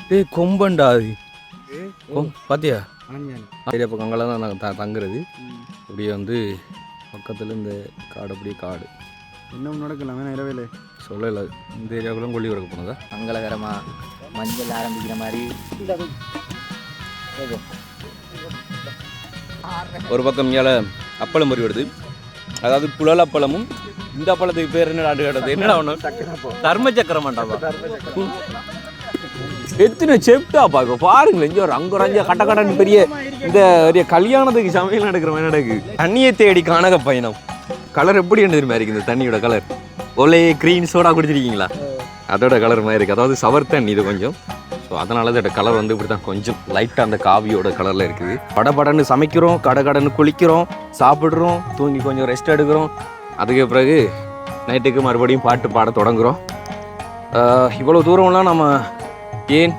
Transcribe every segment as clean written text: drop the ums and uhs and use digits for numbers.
டேய் கொம்பண்டா அது பாத்தியா சரி. அப்போ அங்கெல்லாம் தான் நாங்கள் தங்குறது. அப்படியே வந்து பக்கத்தில் இந்த காடு, அப்படியே காடு இன்னும் நடக்கலாமே இரவேல சொல்லலை. இந்த ஏரியாவுக்குலாம் கொல்லி வரக்க போனதா மங்களகரமாக மஞ்சள் ஆரம்பிக்கிற மாதிரி. ஒரு பக்கம் இங்கே அப்பளம் பொறி வருது. அதாவது புழல் அப்பளமும். இந்த அப்பளத்துக்கு பேர் என்ன கேட்டது? என்னடா ஒன்று தர்ம சக்கரமாண்டாப்பா. எத்தனை செப்டாப்பா இப்போ பாருங்களேன். இங்கே ஒரு அங்குறஞ்ச கட்டக்கட்டன்னு பெரிய இந்த பெரிய கல்யாணத்துக்கு சமையல் நடக்கிற மாதிரி நடக்குது. தண்ணியை தேடி காணக பயணம். கலர் எப்படி என்ன தெரியுமா இருக்குது? இந்த தண்ணியோட கலர் ஒலே க்ரீன் சோடா குடிச்சிருக்கீங்களா? அதோட கலர் மாதிரி இருக்குது. அதாவது சவர் தண்ணி இது கொஞ்சம். ஸோ அதனால தான் கலர் வந்து இப்படி தான் கொஞ்சம் லைட்டாக அந்த காவியோட கலரில் இருக்குது. படபடன்னு சமைக்கிறோம், கடன்னு குளிக்கிறோம், சாப்பிட்றோம், தூங்கி கொஞ்சம் ரெஸ்ட் எடுக்கிறோம். அதுக்கு பிறகு நைட்டுக்கு மறுபடியும் பாட்டு பாட தொடங்குகிறோம். இவ்வளோ தூரம்லாம் நம்ம ஏன்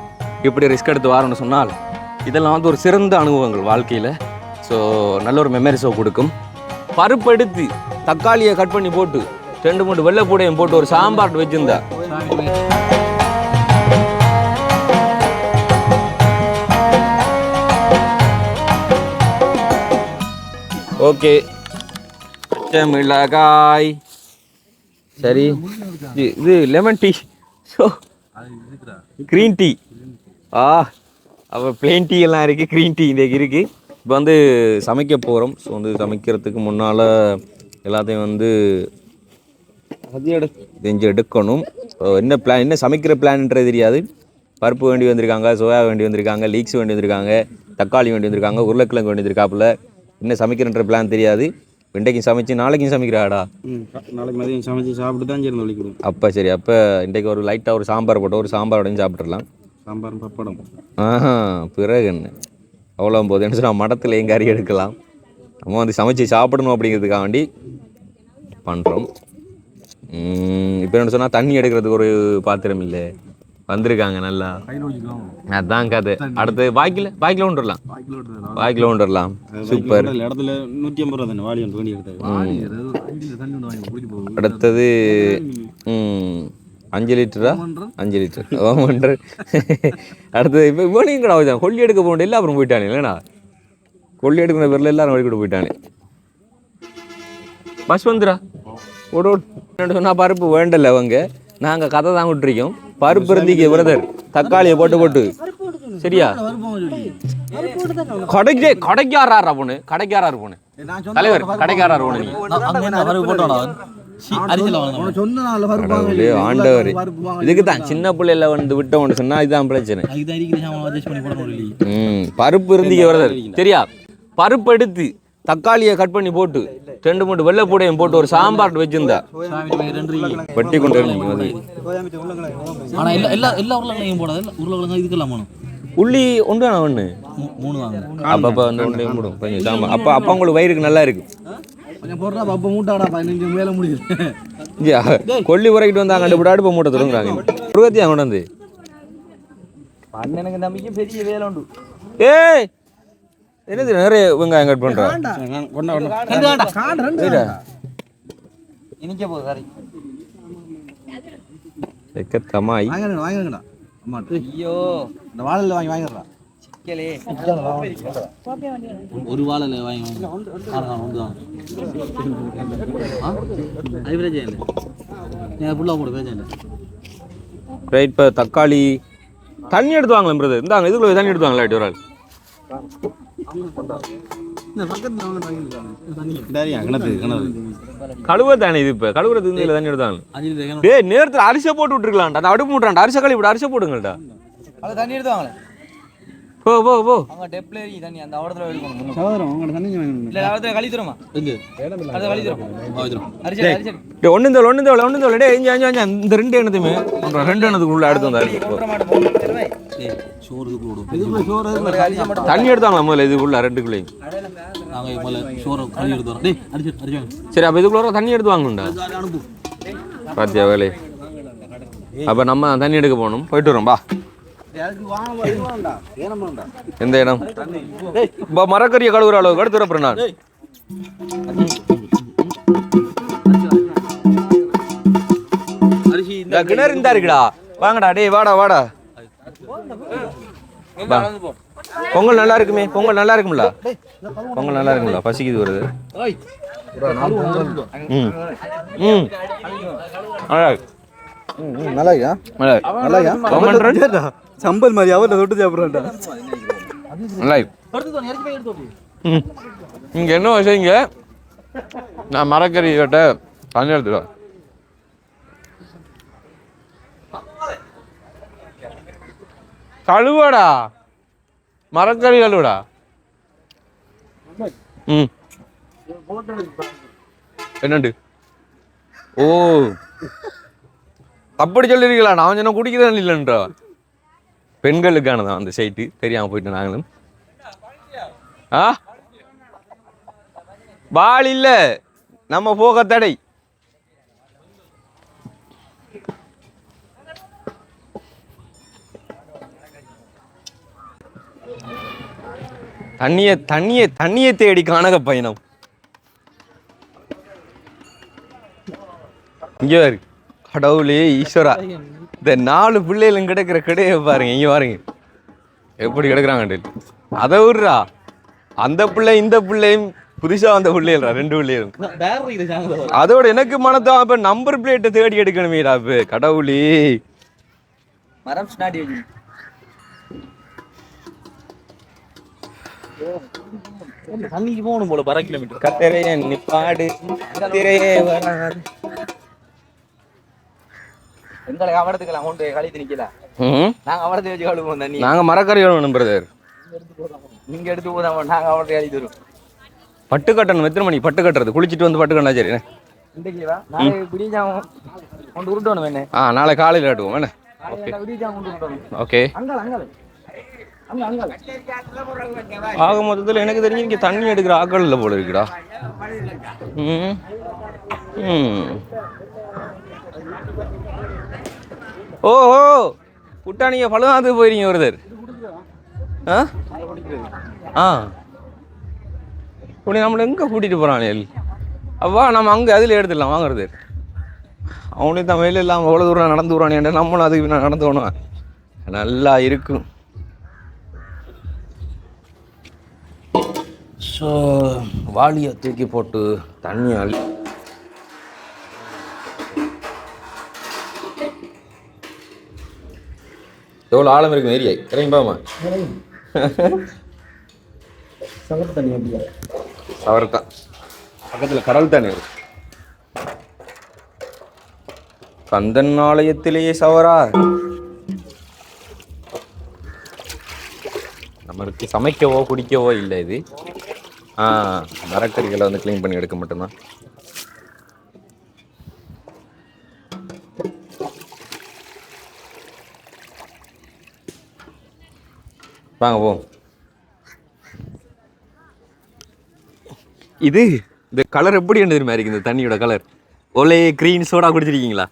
இப்படி ரிஸ்க் எடுத்து வரோன்னு சொன்னால், இதெல்லாம் வந்து ஒரு சிறந்த அனுபவங்கள் வாழ்க்கையில். ஸோ நல்ல ஒரு மெமரிஸை கொடுக்கும். பருப்பு எடுத்து தக்காளியை கட் பண்ணி போட்டு 2-3 வெள்ளைப்பூடையும் போட்டு ஒரு சாம்பார் வச்சுருந்தா ஓகே. பச்சை மிளகாய் சரி. இது lemon tea. So green tea. அப்போ பிளெயின் டீ எல்லாம் இருக்குது, க்ரீன் டீ இன்றைக்கு இருக்குது. இப்போ வந்து சமைக்க போகிறோம். ஸோ வந்து சமைக்கிறதுக்கு முன்னால் எல்லாத்தையும் வந்து செஞ்சு எடுக்கணும். என்ன பிளான், என்ன சமைக்கிற பிளான்ன்றது தெரியாது. பருப்பு வேண்டி வந்திருக்காங்க, சோயா வேண்டி வந்திருக்காங்க, லீக்ஸ் வேண்டி வந்திருக்காங்க, தக்காளி வேண்டி வந்திருக்காங்க, உருளைக்கிழங்கு வேண்டி வந்திருக்காப்புல. என்ன சமைக்கிறன்ற பிளான் தெரியாது. இன்றைக்கும் சமைச்சு நாளைக்கும் சமைக்கிறாடா. நாளைக்கு மதியம் சமைச்சு சாப்பிட்டு தான் சரி வலிக்கணும். அப்போ சரி. அப்போ இன்றைக்கு ஒரு லைட்டாக ஒரு சாம்பார் போட்டு ஒரு சாம்பார் உடனே சாப்பிட்றலாம். சாம்பார் பப்படம். பிறகு என்ன அவ்வளோ போது என்ன சொன்னால் மடத்தில் எங்கள் கறி எடுக்கலாம். நம்ம வந்து சமைச்சு சாப்பிடணும் அப்படிங்கிறதுக்காக வேண்டி பண்ணுறோம். இப்போ என்ன சொன்னால் தண்ணி எடுக்கிறதுக்கு ஒரு பாத்திரம் இல்லை வந்திருக்காங்க. நல்லா அதான் கதை. அடுத்து பாய்க்கில் கொண்டுடலாம். பாய்க்கில் கொண்டுடலாம். சூப்பர். இடத்துல 150 ரூபா தானே வாளி ஒன்று எடுத்தாங்க. அடுத்தது 5 லிட்டரா? 5 லிட்டர் 1. அடுத்தது இப்போ இவனையும் கூட வச்சான். கொல்லி எடுக்க போக இல்லை, அப்புறம் போயிட்டானே இல்லைண்ணா. கொல்லி எடுக்கிற பேரில் எல்லாரும் வழிக்கூட போயிட்டானே. பஸ் வந்துடா ஓடு சொன்னால் பருப்பு வேண்டல அவங்க. நாங்கள் கதை தான் விட்டுருக்கோம். பருப்பு இருந்தீங்க பிரதர், தக்காளியை போட்டு சரியா? கடைக்காரா பொண்ணு, கடைக்காரர் பொண்ணு தலைவர், கடைக்காரர் பொண்ணு. ஆண்டவர் இதுக்கு தான் சின்ன பிள்ளைல வந்து விட்டோம்னு சொன்னா இதுதான் பிரச்சனை. பருப்பு இருந்தீங்க பிரதர் சரியா? பருப்பு எடுத்து தக்காளியை கட் பண்ணி போட்டு 2-3 வெள்ளைப்பூடையும் போட்டு ஒரு சாம்பார் வச்சிருந்தா வெட்டி கொண்டு உள்ளி ஒன்று ஒன்று 3 வாங்க. அப்போ வந்து ஒன்றையும் போடும் கொஞ்சம் சாம்பார். அப்போ உங்களுக்கு வயிறுக்கு நல்லா இருக்கு. கொல்லி உரைக்கிட்டு வந்தாங்க கண்டுபிடி அடுப்பை மூட்டை தொடங்குறாங்க. முருகத்தியா கொண்டு வந்து எனக்கு நம்பிக்கை பெரிய வேலை உண்டு. ஏய் என்னது நிறைய வெங்காயம் கட் பண்றா? தமாய் ஐயோ இந்த வாழல வாங்கி வாங்கிடுறா. ஒரு வாழல வாங்கி ரைட். இப்போ தக்காளி தண்ணி எடுத்து வாங்கலாம் பிரதர். இந்தாங்க இதுக்குள்ள தண்ணி எடுத்து வாங்கலாம். ஒரு ஆள் கழுவ தானே இது. இப்ப கழுவுறது தண்ணி எடுத்தாங்க. டேய் நேரத்துல அரிசி போட்டு விட்டுருக்கலாம்டா. அந்த அடுப்பு மூட்டான்டா. அரிசி கழுவி விட, அரிசி போடுங்கள்டா. தண்ணி எடுத்துவாங்களே. போ போ போ. அங்க டெப்லரி தண்ணி அந்த ஓடத்துல எடுக்கணும். சகோதரன் உங்க தண்ணி வேணும். இல்ல அவத்துல கழி தரமா? எங்க? அத கழி தரோம். ஆயிரும். அரிசி அரிசி. டேய் ஒண்ணுந்தோல டேய் இங்க இந்த 2 எண்ணத்துமே 2 எண்ணத்துக்கு உள்ள எடுத்து வந்தாரு. சோறு போடும். இதுக்குள்ள சோறு தண்ணி எடுத்தாங்களா முதல்ல இதுக்குள்ள 2 நாங்க முதல்ல சோறு கழி எடுத்து வரோம். டேய் அரிசி. சரி அப்ப இதுக்குள்ள தண்ணி எடுத்து வாங்குண்டா. பாத்தியா வேலை. அப்ப நம்ம தண்ணி எடுக்க போகணும். போயிட்டு வரோம் பா. எந்த இடம்? மரக்கறியை கழுவுற அளவுக்கு எடுத்து வரப்ப நான் கிணறு இருந்தா இருக்குடா. வாங்கடா டேய் வாடா. பொங்கல் நல்லா இருக்குமே, பொங்கல் நல்லா இருக்கும்ல, பொங்கல் நல்லா இருக்கும்ல, பசிக்குது வருது. ம் ம் நல்லாயா நல்லாயா சம்பல் மாதிரி அவர்ல தொட்டு சாப்பிட்றா. நல்லா ம். இங்கே என்ன விஷயங்க, நான் மரக்கறி கிட்ட தண்ணி எடுத்துக்கலாம். கழுவடா, மரக்கறி கழுவடா. ம் என்னண்டு? ஓ அப்படி சொல்லிருக்கீங்களா? நான் சொன்ன குடிக்கிறேன் இல்லைன்றா. பெண்களுக்கானதான் அந்த சைட்டு, தெரியாம போயிட்டு நாங்களும். ஆ பால் இல்ல, நம்ம போக தடை. தண்ணியை தேடி காணக பயணம். இங்க பாரு, கடவுளே ஈஸ்வரா, இந்த 4 பிள்ளைகளும் கிடக்குற கிடையை பாருங்க. இங்க பாருங்க எப்படி கிடக்குறாங்க. அதை விடுறா, அந்த பிள்ளை இந்த பிள்ளையும் புதுசா வந்த பிள்ளைகளா, 2 பிள்ளைகளும். அதோட எனக்கு மனதான் இப்ப நம்பர் பிளேட்டை தேடி எடுக்கணுமேடா. இப்ப கடவுளே, மரம் ஸ்டாடி தண்ணிக்கு போகணும் போல 12 கிலோமீட்டர். கத்தரைய நிப்பாடு திரையே வராது. எங்களை அவடத்துக்கலாம் கொண்டு கழித்து நிக்கல. நாங்க அவடத்தை வச்சு கழுவோம் தண்ணி. நாங்க மரக்கறி கழுவணும் பிரதர். நீங்க எடுத்து போதாம நாங்க அவடத்தை கழித்து வரும். பட்டு கட்டணும். எத்தனை மணி பட்டு கட்டுறது? குளிச்சுட்டு வந்து பட்டு கட்டினா சரி. இன்றைக்குவா நாளை விடிஞ்சாம கொண்டு உருட்டணும் என்ன? நாளை காலையில் கட்டுவோம் என்ன? ஓகே. ஆக மொத்தத்தில் எனக்கு தெரிஞ்சு இங்கே தண்ணி எடுக்கிற ஆக்கள் இல்லை போல இருக்குடா. ஓஹோ குட்டா, நீங்கள் பழுதாத்துக்கு போயிருங்க ஒருத்தர். இப்படி நம்மளை எங்கே கூட்டிகிட்டு போகிறானே அவ்வா, நம்ம அங்கே அதில் எடுத்துடலாம் வாங்குறது. அவனே தான் வேலை இல்லாமல் அவ்வளோ தூரம் நடந்து விடுறானே, நம்மளும் அதுக்கு நடந்து போனோம் நல்லா இருக்கும். ஸோ வாளியை தூக்கி போட்டு தண்ணியால் எவ்வளோ ஆழம் இருக்கும் ஏரியா இறங்கி பாமா. சவர்தான் பக்கத்தில் கடல் தண்ணி இருக்கு. கந்தன் ஆலயத்திலேயே சவரா. நம்மளுக்கு சமைக்கவோ குடிக்கவோ இல்லை இது. மரக்கறிகளை வந்து க்ளீன் பண்ணி எடுக்க மட்டும்தான். வாங்க போ. இது இந்த கலர் எப்படி என்ன தெரியுமா இருக்கு? இந்த தண்ணியோட கலர் ஒலே கிரீன் சோடா குடிச்சிருக்கீங்களா?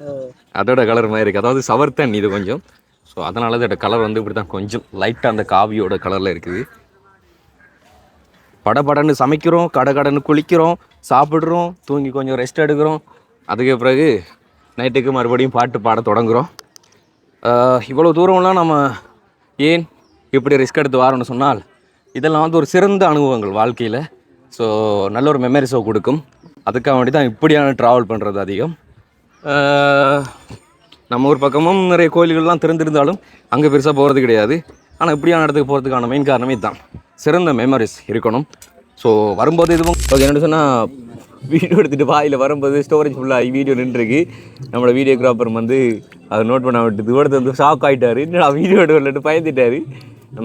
அதோட கலர் மாதிரி இருக்குது. அதாவது சவர் தண்ணி இது கொஞ்சம். ஸோ அதனால இதோட கலர் வந்து இப்படி தான் கொஞ்சம் லைட்டாக அந்த காவியோட கலரில் இருக்குது. படபடன்னு சமைக்கிறோம், கடன்னு குளிக்கிறோம், சாப்பிட்றோம், தூங்கி கொஞ்சம் ரெஸ்ட் எடுக்கிறோம். அதுக்கு பிறகு நைட்டுக்கு மறுபடியும் பாட்டு பாட தொடங்குகிறோம். இவ்வளோ தூரம்லாம் நம்ம ஏன் இப்படி ரிஸ்க் எடுத்து வாரோன்னு சொன்னால், இதெல்லாம் வந்து ஒரு சிறந்த அனுபவங்கள் வாழ்க்கையில். ஸோ நல்ல ஒரு மெமரிஸை கொடுக்கும். அதுக்காக வேண்டி தான் இப்படியான ட்ராவல் பண்ணுறது அதிகம். நம்ம ஊர் பக்கமும் நிறைய கோயில்கள்லாம் திறந்திருந்தாலும் அங்கே பெருசாக போகிறது கிடையாது. ஆனால் இப்படியான இடத்துக்கு போகிறதுக்கான மெயின் காரணமே தான், சிறந்த மெமரிஸ் இருக்கணும். ஸோ வரும்போது இதுவும் ஓகே. என்ன சொன்னால், வீடியோ எடுத்துகிட்டு வாயில் வரும்போது ஸ்டோரேஜ் ஃபுல்லாக வீடியோ நின்றுருக்கு. நம்மளோட வீடியோகிராஃபர் வந்து அதை நோட் பண்ண விட்டு தூரத்தை வந்து ஷாக் ஆகிட்டார். இன்னும் வீடியோ எடுத்து பயந்துட்டார்.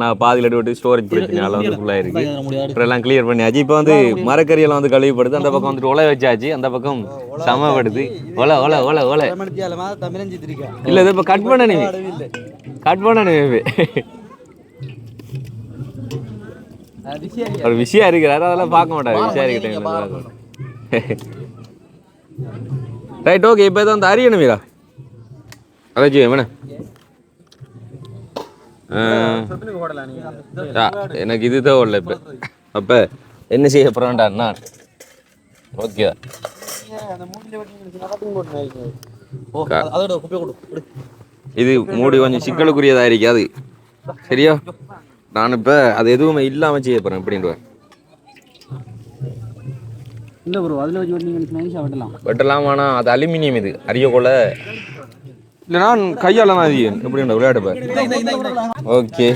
நான் பாதியில் எடுத்து ஸ்டோரேஜ் பிரச்சனையால் வந்து ஃபுல்லாக இருக்குது. அப்புறம் எல்லாம் கிளியர் பண்ணியாச்சு. இப்போ வந்து மரக்கறியெல்லாம் வந்து கழுவிப்படுது. அந்த பக்கம் வந்துட்டு ஒலை வச்சாச்சு. அந்த பக்கம் சமப்படுது. ஒலை ஒலை ஒலை ஒலை இல்லை, இது இப்போ கட் பண்ணணுமே, கட் பண்ணணுமே. ஒரு விஷயம் இருக்கிறாரு, அதெல்லாம் பார்க்க மாட்டாரு. விஷயம் இருக்கிறேன். Right, okay. இப்போ தான் அந்த அரியணும் மீரா அதாச்சும் வேணே. எனக்கு இதுதான் இல்லை இப்போ. அப்போ என்ன செய்ய போகிறான்டா? ஓகே, இது மூடி கொஞ்சம் சிக்கலுக்குரியதாக இருக்காது. சரியா நான் இப்போ அது எதுவுமே இல்லாமல் செய்ய போகிறேன் எப்படின்ட்டு இல்லை ப்ரோ அதில் வச்சு வெட்டினீங்கன்னு வெட்டலாம் வெட்டலாம் ஆனால் அது அலுமினியம் இது அரியக்கொலை இல்லை நான் கையால் தான் அது எப்படின்ற விளையாடுப்பேன் ஓகே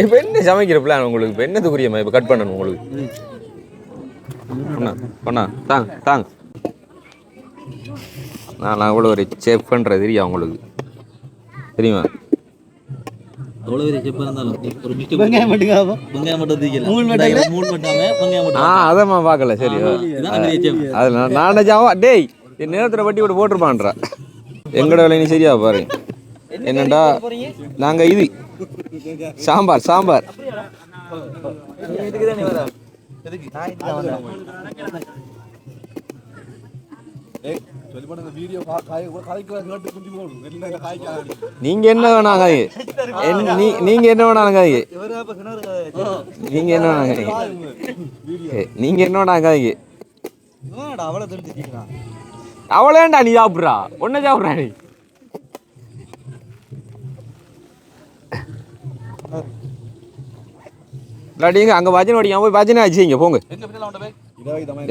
இப்போ என்ன சமைக்கிற பிளான் உங்களுக்கு இப்போ என்னதுக்குரியம்மா இப்போ கட் பண்ணணும் உங்களுக்கு பண்ணா தாங்க நான் அவ்வளோ ஒரு செஃப்ன்றது தெரியும் உங்களுக்கு தெரியுமா அவ்வளோ பெரிய செப் இருந்தாலும் ஒரு மிஸ்டேக் வெங்காயம் மட்டும் தீக்கல மூணு மட்டாம வெங்காயம் மட்டும் அதாம்மா பார்க்கல சரி அதில் நான் ஜாவா டேய் என் நேரத்தில் வட்டி விட்டு போட்டுருப்பான்றா எங்கட வேலை நீ சரியா பாரு என்னண்டா நாங்கள் இது சாம்பார் நீங்க என்ன வேணாங்க நீங்க என்ன வேணாங்க நீங்க என்ன வேணாங்க நீங்க என்ன வேணாங்க அவளேண்டா நீ சாப்பிட்றா ஒன்ன சாப்பிட்றா நீ இல்லாட்டிங்க அங்கே பஜனை ஓடிங்க போய் பஜனை ஆச்சுங்க போங்க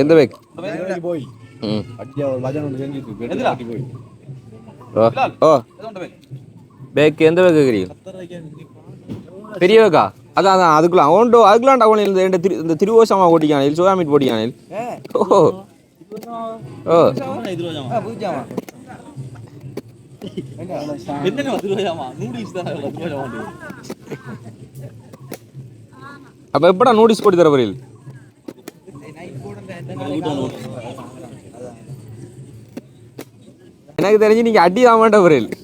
எந்த பேக் ஓ பேக் எந்த பேக் கேட்குறீங்க பெரிய பேக்கா அதான் அதுக்குள்ள அதுக்குள்ளாண்டா அவன் இந்த திருவோசமா ஓட்டிக்கானில் சோயா மீட் போட்டிக்கானில் ஓ ஓ அப்ப எப்படா நோட்டீஸ் போட்டு தர வரீங்க எனக்கு தெரிஞ்சு நீங்க அடி ஆமாண்ட வரீங்க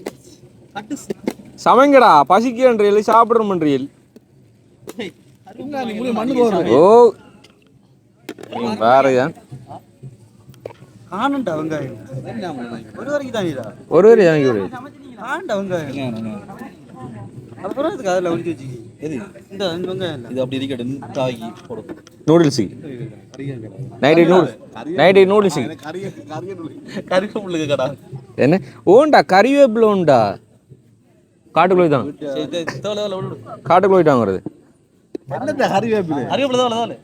சமைங்கடா பசிக்கன்றீங்க சாப்பிடணும் பண்றீங்க ஓ வேறயா ஆனண்டா வெங்காயம் ஒரு வரைக்கும் தானீடா ஒரு வரை எனக்கு ஒரு ஆனண்டா வெங்காயம் அப்புறம் அதுக்கு அதில் ஒழிச்சு வச்சுக்கி எது இந்த வெங்காயம் இது அப்படி இருக்கட்டும் தாக்கி போடும் நூடுல்ஸு நைட்டு நூடுல்ஸு கறிவேப்பிலை கடா என்ன ஓண்டா கறிவேப்பிலை உண்டா காட்டுக்குள்ள தான் காட்டுக்குள்ள போயிட்டு வாங்குறது கறிவேப்பிலை தான்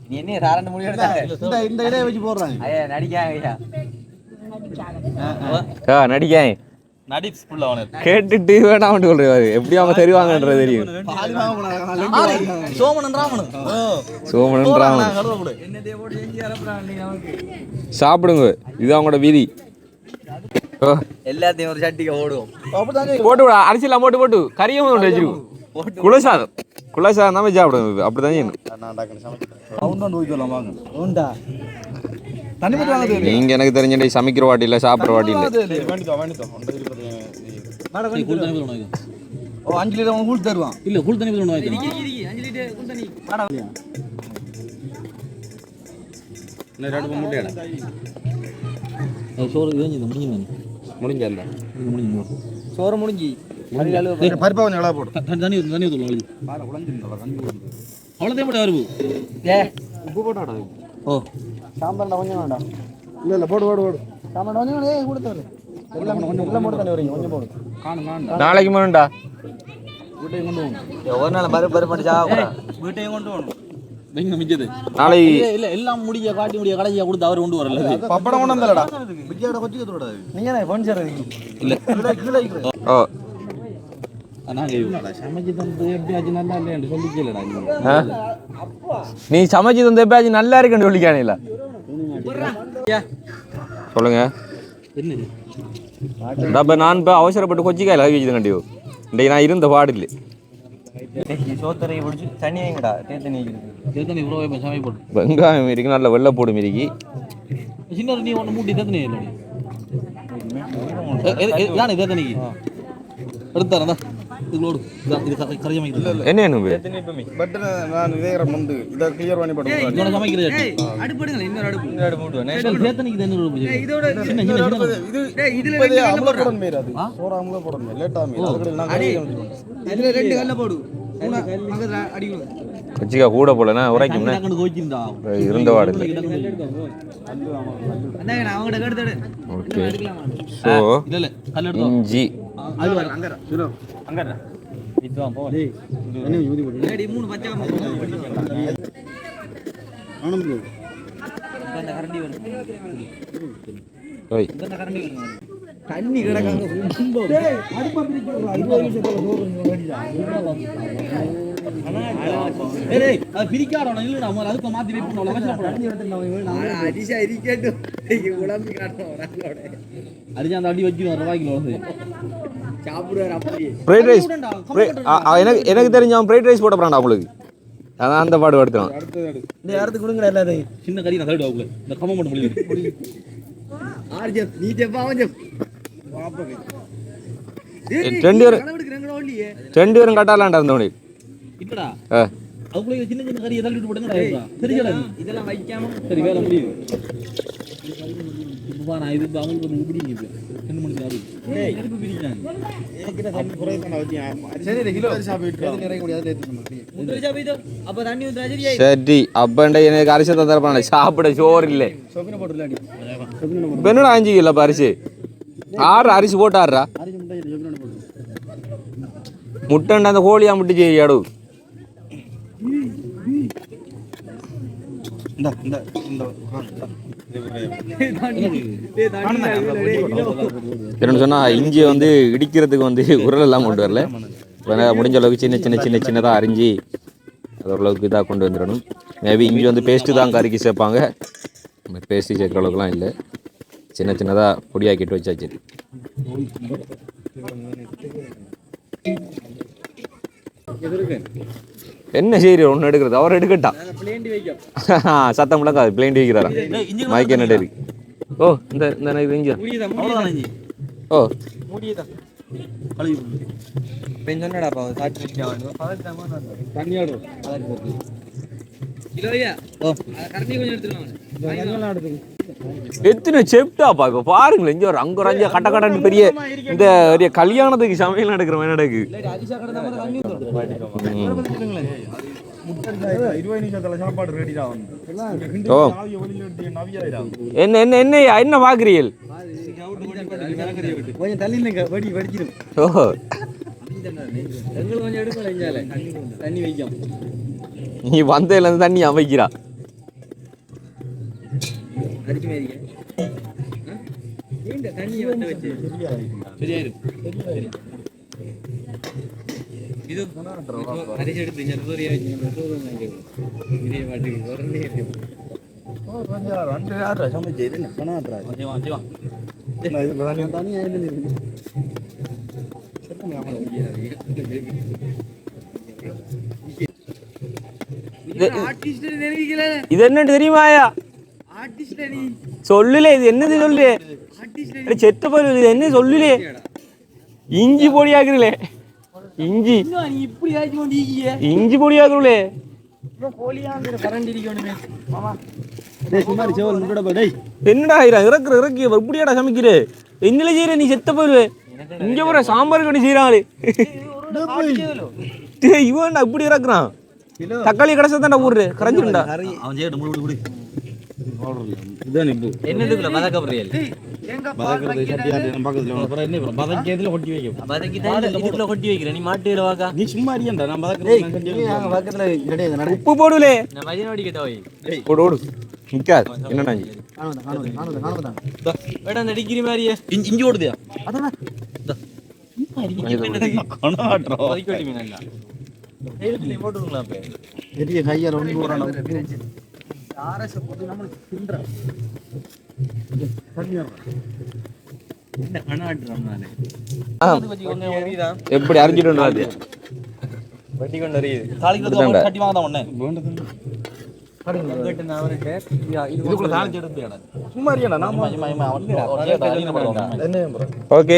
நீ என்ன சாரண்டு முடிவு இந்த இடையை வச்சு போடுறாங்க ஐயா நடிக்காங்க நடிக்காங்க நடிப்ஸ் ஃபுல்லா அவனே கேட்டுட்டு வேணாம் சொல்றாரு எப்படி அவங்க தருவாங்கன்றது தெரியும் சோமனன் ராமன் சாப்பிடுங்க இது அவங்களோட வீதி எல்லாத்தையும் ஒரு சட்டிக்கு ஓடுவோம் போட்டு விட அரிசிலாம் போட்டு கறியும் வச்சிருக்கும் குலசாதம் தான் சாப்பிடுங்க அப்படிதான் நீங்க எனக்கு தெரிஞ்ச சமைக்கிற வாட்டி இல்ல சாப்பிட்ற வாட்டி இல்ல 5 லிட்டர் கூழ் தருவான் இல்ல கூழ் தண்ணி சோறு முடிஞ்சல்ல சோறு முடிஞ்சி பருப்பா கொஞ்சம் நல்லா போடு தண்ணி ஊற்றுவோம் அவ்வளோதான் போட்டு வருவு உப்பு போட்டாடா ஓ சாம்பார் கொஞ்சம் வேண்டாம் இல்ல போடு சாம்பார் கொஞ்சம் கொடுத்தாரு எல்லாம் போட்டு தண்ணி வரீங்க கொஞ்சம் போடு நாளைக்கு வேணும்டா வீட்டையும் கொண்டு போகணும் ஒரு நாள் பருப்பு பண்ணி சாப்பிட வீட்டையும் கொண்டு போகணும் மிச்சது நாளைக்கு இல்ல எல்லாம் முடிய காட்டி முடிய கடைசியா கொடுத்து அவர் கொண்டு வரல பப்படம் கொண்டு வந்தலடா விஜயோட கொச்சி கத்தோட நீங்க தான் ஃபோன் செய்றீங்க இல்ல ஓ நாங்க சமைச்சு தந்து எப்படியாச்சும் நல்லா இல்லைன்னு சொல்லிக்கலடா நீ சமைச்சு தந்த எப்பயாச்சும் நல்லா இருக்குன்னு சொல்லிக்கானீங்களா சொல்லுங்க டப்ப நான் இப்போ அவசரப்பட்டு கொச்சிக்காயில் ஆகி வச்சுது கண்டிப்பா இன்றைக்கு நான் இருந்த பாடு இல்லை சோத்தரையை பிடிச்சி தண்ணி வைங்கடா தேத்தண்ணி தேத்தனி ப்ரோ இப்போ சமை போட்டு வெங்காயம் இருக்கு நல்ல வெள்ளை போடு மிரிக்கி சின்ன நீ ஒன்று மூட்டி தேத்தனி இல்லை நான் தேத்தனிக்கு எடுத்தாரா இதுலோடு இது கரைய வைக்கிறது என்ன வேணும் பட் நான் இதேகரம் வந்து இதை கிளியர் பண்ணி போட்டு இதோட சமைக்கிறது அடுப்படுங்க இன்னொரு அடுப்பு மூட்டுவேன் தேத்தனிக்கு தானே இதோட இது அமல போடணும் மேல அது சோற அமல போடணும் லேட்டா மேல அதுக்கு நான் இதுல ரெண்டு கல்ல போடு வச்சுக்கா கூட போலண்ணா உரைக்கும்ண்ணே கோச்சிருந்தா இருந்த வாடு இல்லை. ஓகே ஸோ இல்ல கல் எடுத்து இஞ்சி அது வர அங்க ஓய் தண்ணி கிடக்காங்க பிரிக்காடணும் இல்ல நம்ம அதுக்கு மாத்தி வெயிட் அரிஜா அந்த அடி வச்சிடும் ரூபாய்க்கு வந்து சாப்பிடுவார் அப்படியே ஃப்ரைட் ரைஸ் எனக்கு தெரிஞ்ச அவன் ஃப்ரைட் ரைஸ் போட போறான்டா உங்களுக்கு அதான் அந்த பாடு எடுத்துறான். இந்த யாரத்துக்கு கொடுங்கடா எல்லாத்தையும் சின்ன கறி நான் தள்ளிடுவா இந்த கம்ம மட்டும் முடியுது ஆர்ஜப் நீ ஜெப்பா அவன் ஜெப் ரெண்டு பேரும் கட்டாலாண்டா இருந்தவனே இப்படா அதுக்குள்ள சின்ன சின்ன கறியை தள்ளிட்டு போடுங்க தெரிஞ்சடா இதெல்லாம் வைக்காம சரி வேலை முடியுது இப்போ நான் இது அவங்களுக்கு ஒரு பிடிங்க ரெண்டு மணிக்கு ஆகுது நெருப்பு பிரிக்கிறாங்க அப்ப தண்ணி ஊத்துறாஜி சரி அப்பண்ட எனக்கு அரிசி தந்துருப்பான சாப்பிட சோறு இல்லை என்னடா 5 கிலோ அரிசி 6 அரிசி போட்டு 6 முட்டைண்டா அந்த கோழியா முட்டி செய்யாடு என்னன்னு சொன்னா இஞ்சி வந்து இடிக்கிறதுக்கு வந்து உரல் எல்லாம் கொண்டு வரல முடிஞ்ச அளவுக்கு சின்னதாக அரிஞ்சு அது ஓரளவுக்கு இதாக கொண்டு வந்துடணும். மேபி இஞ்சி வந்து பேஸ்ட்டு தான் கறிக்கு சேர்ப்பாங்க, பேஸ்ட்டு சேர்க்குற அளவுக்குலாம் இல்லை, சின்னதாக பொடியாக்கிட்டு வச்சாச்சு. என்ன சரி ஒன்று எடுக்கிறது அவர் எடுக்கட்டான் சத்தம் முழக்காது பிளேண்டி வைக்கிறாரா மைக் என்ன இருக்கு. ஓ இந்த இது இஞ்சி ஓ எத்தனை செப்டாப்பா இப்போ பாருங்களேன் இங்கே ஒரு அங்கே ஒரு அஞ்சு கட்ட கட்டன்னு பெரிய இந்த கல்யாணத்துக்கு சமையல் நடக்கிற மாதிரி நடக்கு. என்ன என்ன என்ன என்ன பாக்குறீர்கள்? நீ வந்ததுல இருந்து தண்ணி அமைக்கிறா இது என்ன தெரியுமாயா? சொல்லுலே இது என்னது சொல்லு செத்த போய் இது என்ன சொல்லுலே இஞ்சி பொடி ஆக்குறீங்களே இஞ்சி இஞ்சி பொடி ஆக்குறீங்களே என்னடா இறக்கி எப்படியாடா சமைக்கிறே என்னல செய்யற நீ செத்த போயிருவே இங்க போற சாம்பார் கட்டி செய்யறாங்களே இவன்டா இப்படி இறக்குறான் தக்காளி கடைசி தான்டா ஊரு கரைஞ்சிருண்டா என்னதுக்குள்ள வதக்க போறீங்க நீ மாட்டு வாக்கா நீ சும்மா அடியண்டா நான் பக்கத்துல உப்பு போடுலே நான் மதியம் அடிக்கட்டா போடு ஓடு நிக்காது என்னடா வேடா அந்த டிகிரி மாதிரியே இஞ்சி ஓடுதியா அதான் போட்டுருங்களா பெரிய கையால் ஒன்று எப்படி அரைஞ்சிட்டு வட்டி கொண்டு அறியுது கட்டி வாங்க உடனே ஓகே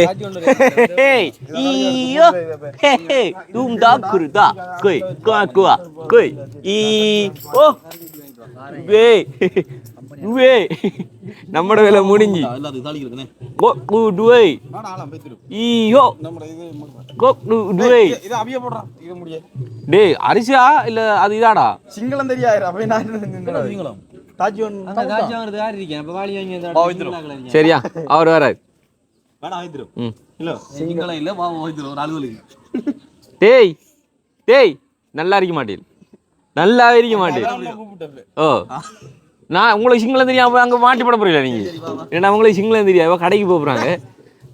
தூம் தாக் குருதா கோய் குவா குவா கோய் ஈ ஓ வே டுவே நம்மட வேலை முடிஞ்சு எல்லாத்துக்கும் தாளிக்கிறதுனே கொக்கு டுவே ஈயோ கொக்கு டுவே இது அவிய போடுறான் இது முடிய டேய் அரிசியா இல்ல அது இதாடா சிங்களம் தெரியாது அப்ப நான் நீங்களும் தாஜ்வன் அந்த காட்சி வாங்குறது யார் இருக்கேன் அப்ப வாளி வாங்கி அந்த சரியா அவர் வராரு வேணா வைத்திரும் ம் இல்ல நீங்களும் இல்ல வா வைத்திரும் ஒரு ஆளுகளுக்கு டேய் டேய் நல்லா இருக்க மாட்டேன் நல்லா இருக்க மாட்டேன் ஓ நான் உங்களுக்கு சிங்களம் தெரியாம அங்கே மாட்டி போட போறீங்களா நீங்க ஏன்னா உங்களுக்கு சிங்களம் தெரியாது கடைக்கு போகிறாங்க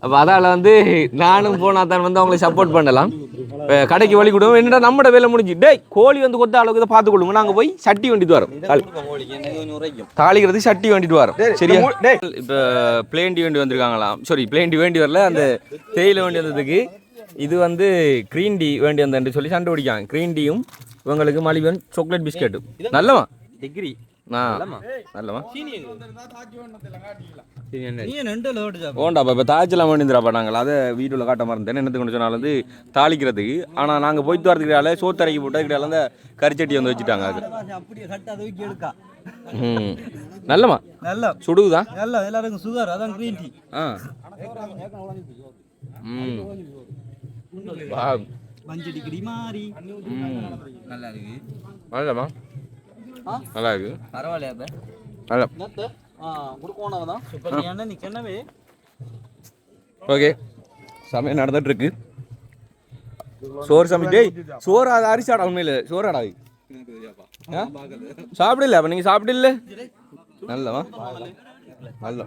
அப்போ அதால் வந்து நானும் போனால் தான் வந்து அவங்களை சப்போர்ட் பண்ணலாம் கடைக்கு வழி கொடுவோம் என்னடா நம்மட வேலை முடிஞ்சு டேய் கோழி வந்து கொத்த அளவுக்கு இதை பார்த்து கொடுங்க நாங்கள் போய் சட்டி வேண்டிட்டு வரோம் தாளிக்கிறது சட்டி வேண்டிட்டு வரோம் சரியா இப்போ பிளேண்டி வேண்டி வந்திருக்காங்களாம் சாரி பிளேண்டி வேண்டி வரல அந்த தேயிலை வேண்டி வந்ததுக்கு இது வந்து க்ரீன் டீ வேண்டி வந்தேன்னு சொல்லி சண்டை பிடிக்காங்க க்ரீன் டீயும் இவங்களுக்கு மலிவன் சாக்லேட் பிஸ்கெட்டும் நல்லவா டிகிரி நல்லவா ஓண்டா இப்போ தாய்ச்சலாம் வேண்டியிருப்பா நாங்கள் அதை வீட்டில் காட்ட மறந்தேன் என்னத்துக்கு கொண்டு சொன்னாலும் வந்து தாளிக்கிறதுக்கு ஆனால் நாங்கள் போய்த்து வரதுக்கு சோத்தரைக்கு போட்டால் இக்கிட்ட அந்த கறிச்சட்டி வந்து வச்சுட்டாங்க அது நல்லமா நல்லா சுடுகுதான் நல்லா எல்லாருக்கும் சுகர் அதான் கிரீன் டீ மஞ்சள் டிகிரி மாறி நல்லா இருக்கு நல்லமா நல்லா இருக்கு பரவாயில்லையா அப்ப நல்லா குடுக்கணும் தான் சூப்பர் நீ நீ சொன்னவே ஓகே சமையல் நடந்துட்டு இருக்கு சோறு சமைச்சு டேய் சோறு அது அரிசாடா உண்மையில சோறாடா சாப்பிடல அப்ப நீங்க சாப்பிடல நல்லவா நல்ல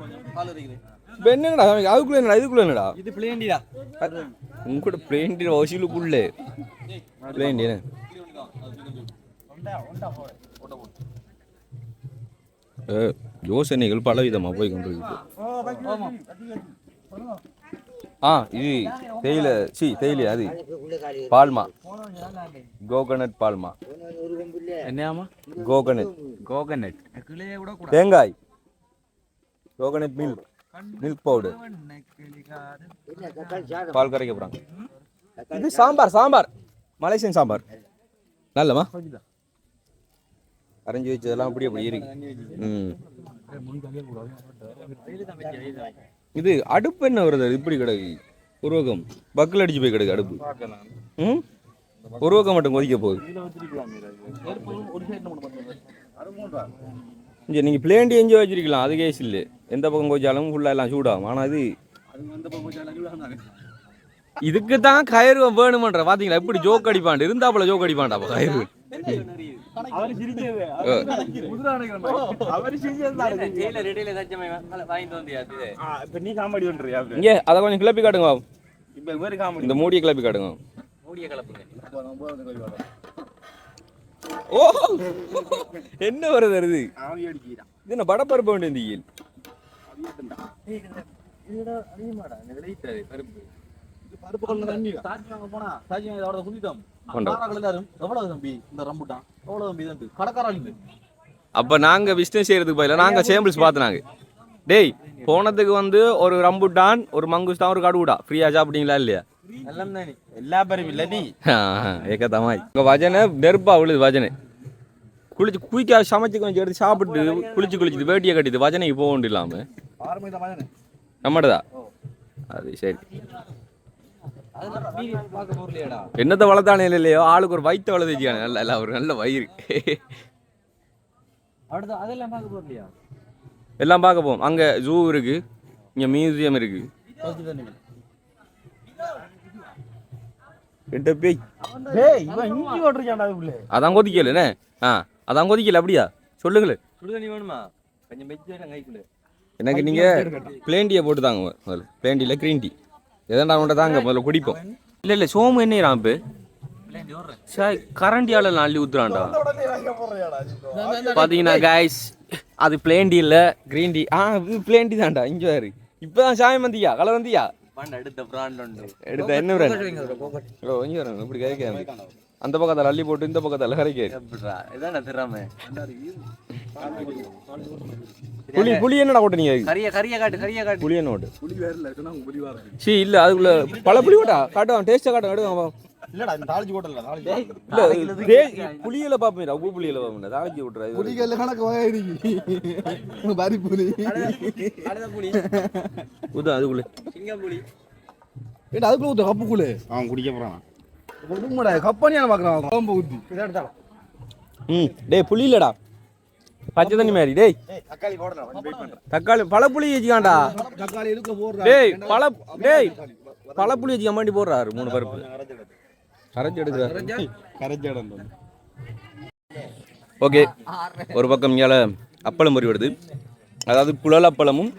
இப்போ என்னடா அதுக்குள்ள என்னடா இதுக்குள்ள என்னடா இது பிளேண்டிடா உங்கூட பிளேண்டி வசூலுக்குள்ள பிளேண்டி யோசனைகள் பலவிதமாக போய் கொண்டிருக்கு இது தேயிலை தேயிலை அது பால்மா கோகனட் பால்மா என்னமா கோகனட் தேங்காய் கோகனட் மில்க் பவுடர் பால் கரைக்க போறாங்க இது சாம்பார் மலேசியன் சாம்பார் நல்லமா அரைஞ்சி வச்சதெல்லாம் அப்படி இருக்கு இது அடுப்பு என்ன வருது இப்படி கிடக்கு உருவகம் பக்கல் அடிச்சு போய் கிடக்கு அடுப்பு உருவகம் மட்டும் கொதிக்க போகுது இங்கே நீங்கள் பிளேண்டி எஞ்சி வச்சிருக்கலாம் அது கேஸ் இல்லை எந்த பக்கம் கொதிச்சாலும் ஃபுல்லாக எல்லாம் சூடாகும் ஆனால் இது இதுக்கு தான் கயிறு வேணுமன்ற பார்த்தீங்களா எப்படி ஜோக் அடிப்பான் இருந்தாப்புல ஜோக் அடிப்பான்டா கயிறு இங்கே அதை கொஞ்சம் கிளப்பி காட்டுங்க இந்த மூடியை கிளப்பி காட்டுங்க ஓ என்ன வருது இது என்ன படப்பருப்பு வேண்டிய அப்ப நாங்க பிசினஸ் செய்யறதுக்கு பதிலா நாங்க சேம்பிள்ஸ் பார்த்தனாங்க டேய் போனதுக்கு வந்து ஒரு ரம்புட்டான் ஒரு மங்குஸ்தான் ஒரு கடுவுடா ஃப்ரீயா சாப்பிட்டீங்களா இல்லையா எல்லா பேரும் இல்ல நீ ஏக்கத்தமாய் உங்க வஜனை நெருப்பா விழுது வஜனை குளிச்சு குளிக்கா சமைச்சு கொஞ்சம் எடுத்து சாப்பிட்டு குளிச்சுட்டு வேட்டியை கட்டிட்டு வஜனைக்கு போக வேண்டிய இல்லாம நம்மடதா அது சரி என்னத்தை வளர்த்தானே இல்லையோ ஆளுக்கு ஒரு வயிற்று வளர்த்து வச்சுக்கானே நல்ல ஒரு நல்ல வயிறு எல்லாம் பார்க்க போவோம் அங்க ஜூ இருக்கு இங்க மியூசியம் இருக்கு அதான் கொதிக்கல அதான் கொதிக்கல அப்படியா சொல்லுங்களே எனக்கு நீங்க பிளேண்டியை போட்டு தாங்க முதல்ல பிளேண்டியில கிரீன் டீ எதாண்டா அவன்கிட்ட தாங்க முதல்ல குடிப்போம் இல்ல சோமு என்ன இப்போ கரண்டியால அள்ளி ஊத்துறான்டா பாத்தீங்கன்னா கைஸ் அது பிளேன் டீ இல்ல கிரீன் டீ பிளேன் டீ தான்டா இங்க வேறு இப்பதான் சாயம் வந்தியா கலர் வந்தியா எடுத்த என்ன பிராண்ட் இங்க வரணும் இப்படி கேட்க அந்த பக்கத்தால் அள்ளி போட்டு இந்த பக்கத்தால் கரைக்க புளி என்னடா ஓட்டுனீங்க கறிய காட்டு புளி என்ன ஓட்டு சீ இல்ல அதுக்குள்ள பல புளி ஓட்டா காட்டுவான் டேஸ்ட்டை காட்டுவான் எடுங்க இல்லடா இந்த தாளிச்சு போட்டல இல்ல புளியில பாப்பீங்க உப்பு புளியில பாப்பீங்க தாளிச்சு விட்டுறாரு புளிகல்ல கணக்கு வகை இருக்கு பாரி புளி உதா அதுக்குள்ள ஏடா அதுக்குள்ள ஊத்து கப்புக்குள்ள அவன் குடிக்க போறான் உண்மைடா கப்பனியான பாக்குறான் குழம்பு ஊத்தி இதை எடுத்தாலும் டேய் புளி இல்லடா பச்சை தண்ணி மாதிரி டேய் தக்காளி போடுறா வெயிட் பண்றேன் தக்காளி பல புளி வச்சுக்காண்டா தக்காளி எதுக்கு போடுறா டேய் பல புளி வச்சுக்க மாட்டி போடுறாரு 3 பருப்பு கரைச்சி எடுக்கிறாரு கரைச்சடம் ஓகே ஒரு பக்கம் இங்கால அப்பளம் பொரி வருது அதாவது குழல் அப்பளமும்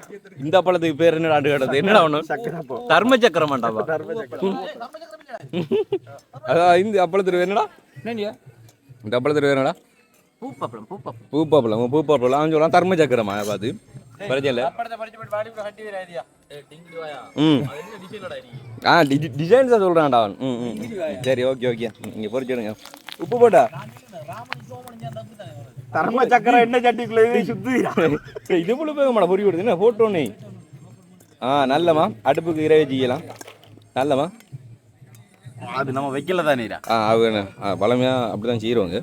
இந்த அப்பளத்துக்கு பேர் என்ன ஆண்டு கிடது என்னடா ஒன்று தர்ம சக்கரம் மாட்டாப்பா அதான் இந்த அப்பளத்துக்கு என்னடா இந்த அப்பளத்துக்கு என்னடா பூப்பாப்பளம் அவன் சொல்லலாம் தர்ம சக்கரமா பார்த்து பிரச்சனை டிசைன்ஸா சொல்றான்டா அவன் சரி ஓகே நீங்க பொறிச்சிடுங்க உப்பு போட்டா தர்ம சக்கரம் என்ன சட்டிக்குள்ள சுத்தி இது போல போக மாட்டா பொறி விடுது என்ன போட்டோன்னே நல்லமா அடுப்புக்கு இறை வச்சுக்கலாம் நல்லமா அது நம்ம வைக்கல தானே அவங்க பழமையா அப்படிதான் செய்யறவங்க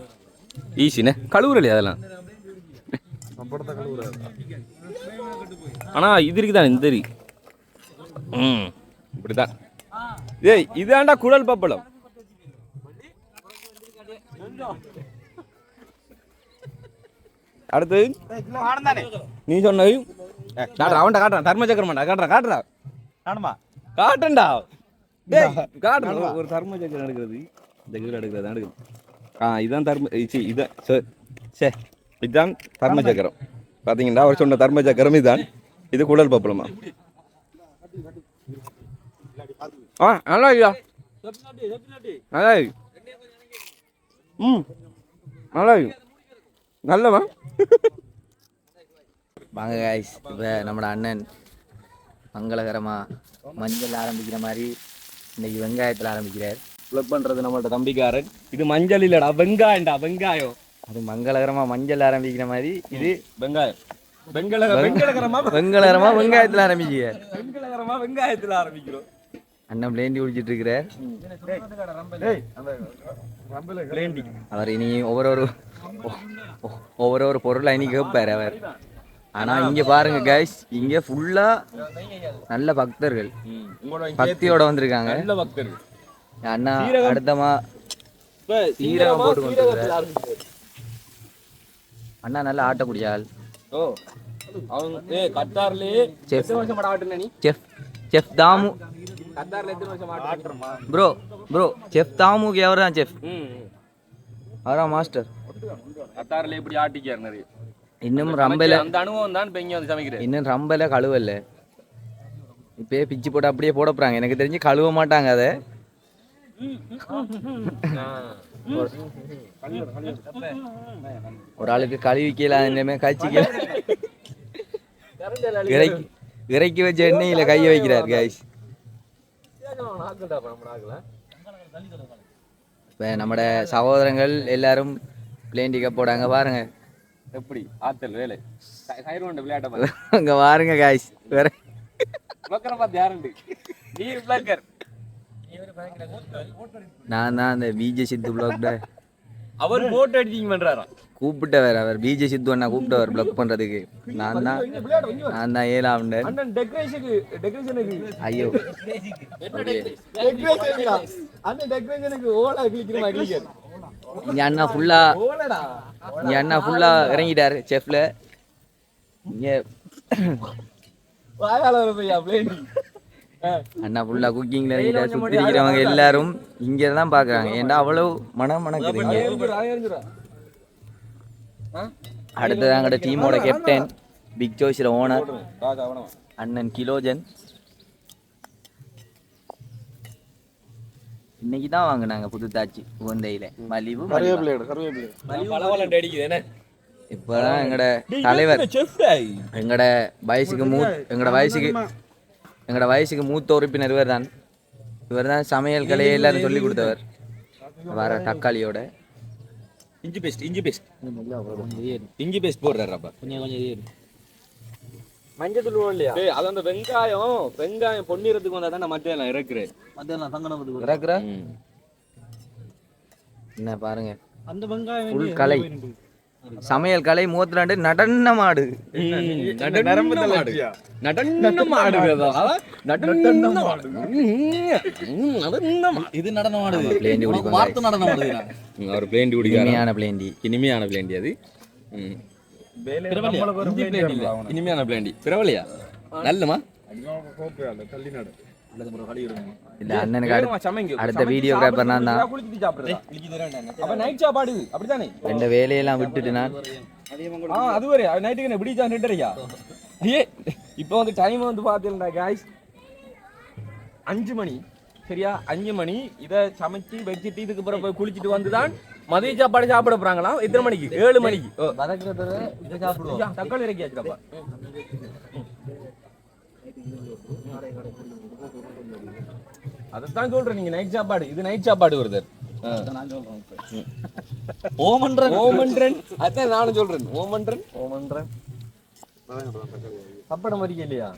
ஈஸிண்ணே கழுவுறலையா அதெல்லாம் ஆனா இது இருக்குதான் இந்த இப்படிதான் ஏய் இதாண்டா குழல் பப்பளம் அடுத்து நீ சொன்னது அவன்கிட்ட காட்டுறான் தர்ம சக்கரமாண்டா காட்டுறா காட்டுறா டேய் காட்டுறா ஒரு தர்ம சக்கரம் எடுக்கிறது இந்த கீழே எடுக்கிறது எடுக்குது இதுதான் தர்ம இதான் சே இதுதான் தர்ம சக்கரம் பார்த்தீங்கன்னா அவர் சொன்ன தர்ம சக்கரம் இதுதான் இது குழல் பப்பளமா நல்லா ஐயா நல்லா நல்லா நல்லவா வாங்க காய்ஸ் இப்போ நம்மளோட அண்ணன் மங்களகரமாக மஞ்சள் ஆரம்பிக்கிற மாதிரி இன்னைக்கு வெங்காயத்தில் ஆரம்பிக்கிறார் ப்ளக் பண்ணுறது நம்மளோட தம்பிக்காரன் இது மஞ்சள் இல்லைடா வெங்காயம் அது மங்களகரமாக மஞ்சள் ஆரம்பிக்கிற மாதிரி இது வெங்காயம் வெங்கலகரமா வெங்காயத்தில் ஆரம்பிக்கிறார் வெங்காயத்தில் ஆரம்பிக்கிறோம் அண்ணன் பிளேண்டி குடிச்சிட்டு இருக்கிறார் அவர் இனி ஒவ்வொரு பொருளை இனி கேட்பார் அவர் ஆனால் இங்கே பாருங்க கைஸ் இங்கே ஃபுல்லாக நல்ல பக்தர்கள் பக்தியோட வந்திருக்காங்க நல்ல பக்தர்கள் அண்ணா அடுத்தமா சீரகம் போட்டு கொண்டு அண்ணா நல்லா ஆட்டக்கூடிய ஆள் அவங்க கத்தார்லயே செஃப் ஆட்டுன நீ செஃப் தாமு கத்தார்ல எத்தனை வருஷம் ஆட்டுறமா ப்ரோ செஃப் தாமுக்கு எவர் தான் செஃப் அவரா மாஸ்டர் கத்தார்ல எப்படி ஆட்டிக்கார் நிறைய இன்னும் ரம்பல அந்த அனுபவம் தான் இப்ப இங்க வந்து சமைக்கிறேன் இன்னும் ரம்பல கழுவல இப்பயே பிச்சு போட்டு அப்படியே போட போறாங்க எனக்கு தெரிஞ்சு கழுவ மாட்டாங்க அதை ஒரு ஆளுக்கு கழுவிக்கல அந்த கழிச்சிக்கல இறக்கி வச்ச எண்ணெயில கையை வைக்கிறார் கைஸ் இப்போ நம்மட சகோதரங்கள் எல்லாரும் பிளேண்டி கப் போடாங்க பாருங்க எப்படி ஆத்தல் வேலை ஹைரோண்ட விளையாட்ட பாரு அங்க பாருங்க கைஸ் வேற ப்ளக்கர் பாத்து யாருண்டு நீர் ப்ளக்கர் நான் தான் அந்த பிஜே சித்து ப்ளாக்ட அவர் போட்டோ எடிட்டிங் பண்றாராம் கூப்பிட்டவர் அவர் பிஜே சித்து அண்ணா கூப்பிட்டவர் ப்ளாக் பண்றதுக்கு நான் தான் ஏழாவுண்டேன் அண்ணன் டெக்கரேஷனுக்கு ஐயோ அண்ணன் டெக்கரேஷனுக்கு ஓலா கிளிக்கிறமா கிளிக்கர் இங்க அண்ணா ஃபுல்லா இறங்கிட்டாரு செஃப்ல இங்க அண்ணா ஃபுல்லா குக்கிங்ல இறங்கிட்டாரு சுத்தி இருக்கிறவங்க எல்லாரும் இங்க தான் பாக்குறாங்க ஏன்டா அவ்வளவு மணக்குறீங்க அடுத்தது எங்களோட டீமோட கேப்டன் பிக் ஜோஸில் ஓனர் அண்ணன் கிலோஜன் இன்னைக்கு தான் வாங்கினாங்க புது தாச்சி உகந்தையில மலிவு இப்பதான் எங்கட தலைவர் எங்கட வயசுக்கு மூத்த உறுப்பினர் இவர் தான் சமையல் கலையை எல்லாரும் சொல்லி கொடுத்தவர் வர தக்காளியோட இஞ்சி பேஸ்ட் போடுறாருப்பா. கொஞ்சம் ஏறு. மஞ்சத்தூள் இல்லையா? டேய் அது அந்த வெங்காயம் பொன்னிறத்துக்கு வந்தா தான் நான் மத்திய எல்லாம் இறக்குறேன். மத்தியானம் சங்கடம் இறக்குற என்ன பாருங்க, அந்த வெங்காயம் ஃபுல் கலை, சமையல் கலை மூத்துறாண்டு நடன மாடு. இது நடனம் ஆடுது. வார்த்தை நடனம் ஆடுது. அவர் பிளேண்டி குடிக்காரு. இனிமையான பிளேண்டி அது. இனிமையான பிளேண்டி பிறவலையா நல்லமா இல்ல அண்ணனுக்கு அடுத்த வீடியோகிராஃபர் நான் தான். அப்ப நைட் சாப்பாடு அப்படிதானே? ரெண்டு வேலையெல்லாம் விட்டுட்டு நான் அது வரை நைட்டுக்கு என்ன பிடிச்சா நிட்டுறியா? இப்போ வந்து டைம் வந்து பாத்தீங்கன்னா காய்ஸ் 5 மணி சரியா? 5 மணி. இதை சமைச்சு வச்சுட்டு இதுக்கு பிறகு போய் குளிச்சுட்டு வந்துதான் மதிய சாப்பாடு சாப்பிட போறாங்களாம். எத்தனை மணிக்கு? 7 மணிக்கு. தக்காளி இறக்கியாச்சுப்பா. அதைத்தான் சொல்றேன், நீங்க நைட் சாப்பாடு, இது நைட் சாப்பாடு வருது. ஓமன்றன் அதான் நானும் சொல்றேன். ஓமன்றன் பப்படம் வரைக்கும் இல்லையா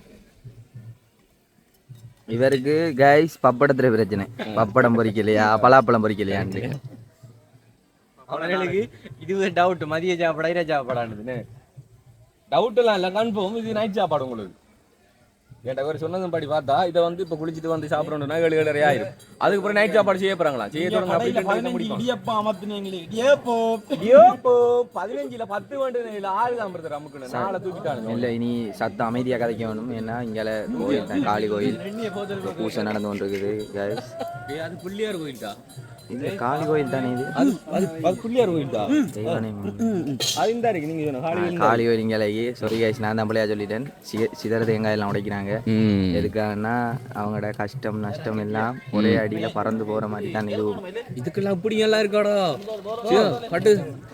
இவருக்கு? கைஸ் பப்படத்துல பிரச்சனை. பப்படம் பொரிக்கலையா, பலாப்பழம் பொரிக்கலையான்னு அவனுக்கு இது டவுட். மதிய சாப்பாடா இரவு சாப்பாடான்னு டவுட் எல்லாம் இல்லை, கன்ஃபார்ம் இது நைட் சாப்பாடு. உங்களுக்கு கேட்ட ஒரு சொன்னதும் படி பார்த்தா இதை வந்து இப்போ குளிச்சுட்டு வந்து சாப்பிடணும்னா 7:30 ஆயிரும். அதுக்கப்புறம் நைட் சாப்பாடு செய்ய போறாங்களா? செய்ய தொடங்க இடியப்பா அமர்த்தினீங்களே. 15ல 10 வேண்டிய 6 தான் பிரதர். நமக்கு நாளை தூக்கிட்டாங்க. இல்லை இனி சத்தம் அமைதியாக கதைக்க வேணும். ஏன்னா இங்கே கோயில் தான், காளி கோயில் பூசை நடந்து கொண்டு இருக்குது கைஸ். அது பிள்ளையார் கோயில் தான். இது காளி கோயில் தானே? இது அது பிள்ளையார் கோயில் தான். அது இந்த இருக்கு நீங்க சொன்ன காளி கோயில் இங்கே. சாரி கைஸ், நான் தான் பிள்ளையா சொல்லிட்டேன். சிதற தேங்காய் எல்லாம் உடைக்கிறாங்க. எதுக்காகனா அவங்களோட கஷ்டம் நஷ்டம் எல்லாம் ஒரே அடியில பறந்து போற மாதிரி தான். இதுக்கெல்லாம் அப்படி எல்லாம் இருக்காடா பட்டு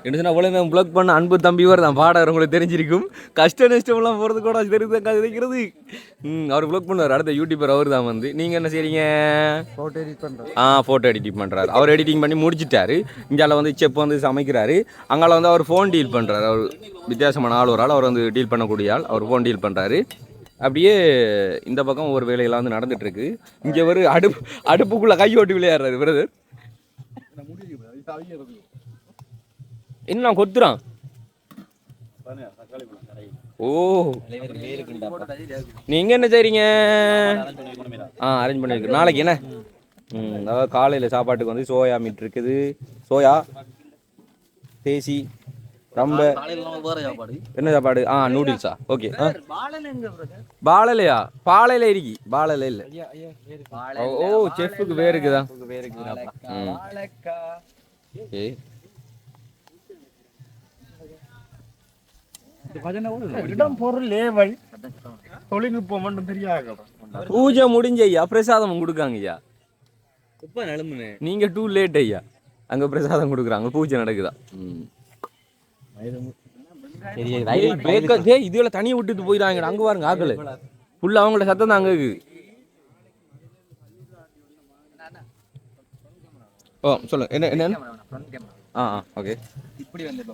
என்ன அவ்வளோ பிளாக் பண்ண அன்பு தம்பி தான் பாடார். உங்களுக்கு தெரிஞ்சிருக்கும். கஷ்ட நஷ்டம் எல்லாம் போறது கூட தெரிகிறது. அவர் பிளாக் பண்ணுவார். அடுத்த யூடியூபர் அவர் தான் வந்து. நீங்க என்ன செய்றீங்க? போட்டோ எடிட்டிங் பண்றாரு. அவர் எடிட்டிங் பண்ணி முடிச்சிட்டாரு. இங்கால வந்து செப் வந்து சமைக்கிறாரு. அங்கால வந்து அவர் ஃபோன் டீல் பண்றாரு. அவர் வித்தியாசமான ஆள், ஒரு ஆள். அவர் வந்து டீல் பண்ணக்கூடிய ஆள். அவர் ஃபோன் டீல் பண்றாரு. அப்படியே இந்த பக்கம் ஒரு வேலையெல்லாம் வந்து நடந்துட்டு இருக்கு. இங்க ஒரு அடுப்புக்குள்ள கை ஓட்டி விளையாடுறாரு பிரதர். என்ன கொத்துறான்? ஓ நீங்க என்ன செய்றீங்க? அரேஞ்ச் பண்ணிருக்கு. நாளைக்கு என்ன? அதாவது காலையில சாப்பாட்டுக்கு வந்து சோயா மீட் இருக்குது. சோயா தேசி ரொம்ப என்ன சாப்பாடு? நூடுல்ஸா? ஓகே. பாலையா? பாலையில இருக்கி. பாலையில இல்ல. ஓ செஃப்புக்கு வேறு இருக்குதா? பூஜை முடிஞ்ச ஐயா பிரசாதம் கொடுக்காங்க ஐயா. நீங்க டூ லேட் ஐயா. அங்க பிரசாதம் கொடுக்குறாங்க. பூஜை நடக்குதா? இதுல தனியை விட்டுட்டு போயிடாங்க. அங்க பாருங்க ஆக்கல ஃபுல்லா அவங்களோட சத்தம் தான் அங்க இருக்கு. ஓ சொல்லுங்க. என்ன ஓகே. இப்படி வந்து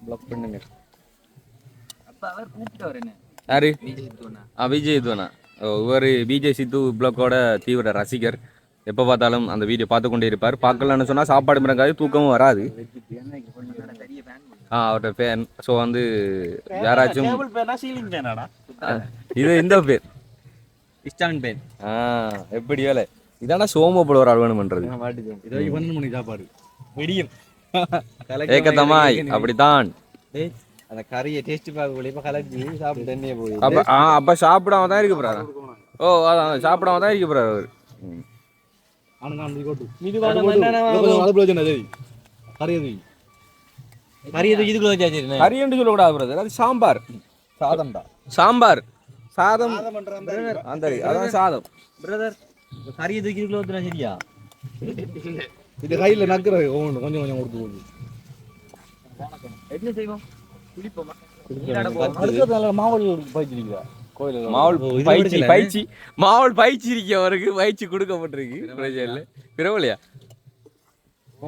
பிளாக் பண்ணுங்க. அப்ப அவர் கூப்பிட்டவர் என்ன? யாரு? விஜய் துவனா. இவர் விஜய் சித்து பிளாக்கோட தீவிர ரசிகர். எப்போ பார்த்தாலும் அந்த வீடியோ பார்த்து கொண்டே இருப்பார். பார்க்கலான்னு சொன்னால் சாப்பாடு மிடங்காது, தூக்கமும் வராது. அவரோட ஃபேன். ஸோ வந்து யாராச்சும் இது இந்த பேர் இஸ்டான் பேன். எப்படி வேலை இதானா சோம போல ஒரு ஆள் வேணும் பண்றது. சாப்பாடு வெடியும் ஏக்கத்தமாய் அப்படித்தான். அந்த கறியை டேஸ்ட் பார்க்க கலக்கி சாப்பிட்டு தண்ணியே போய் அப்ப சாப்பிடாம தான் இருக்கு போறாரு. ஓ அதான் சாப்பிடாம தான் இருக்கு போறாரு அவர். சாம்பார் சாதம் தான். சாம்பார் சாதம் அதான் சாதம் பிரதர். கறியை தூக்கி ஊத்துனா சரியா? இது கையில நக்குறது கொஞ்சம் கொஞ்சம் கொடுத்து போகுது. என்ன செய்வோம்? குளிப்போமா? மாவல் பயிற்சி இருக்கு அவருக்கு. பயிற்சி கொடுக்கப்பட்டிருக்கு. பிரச்சனை இல்லை. பிரபலையா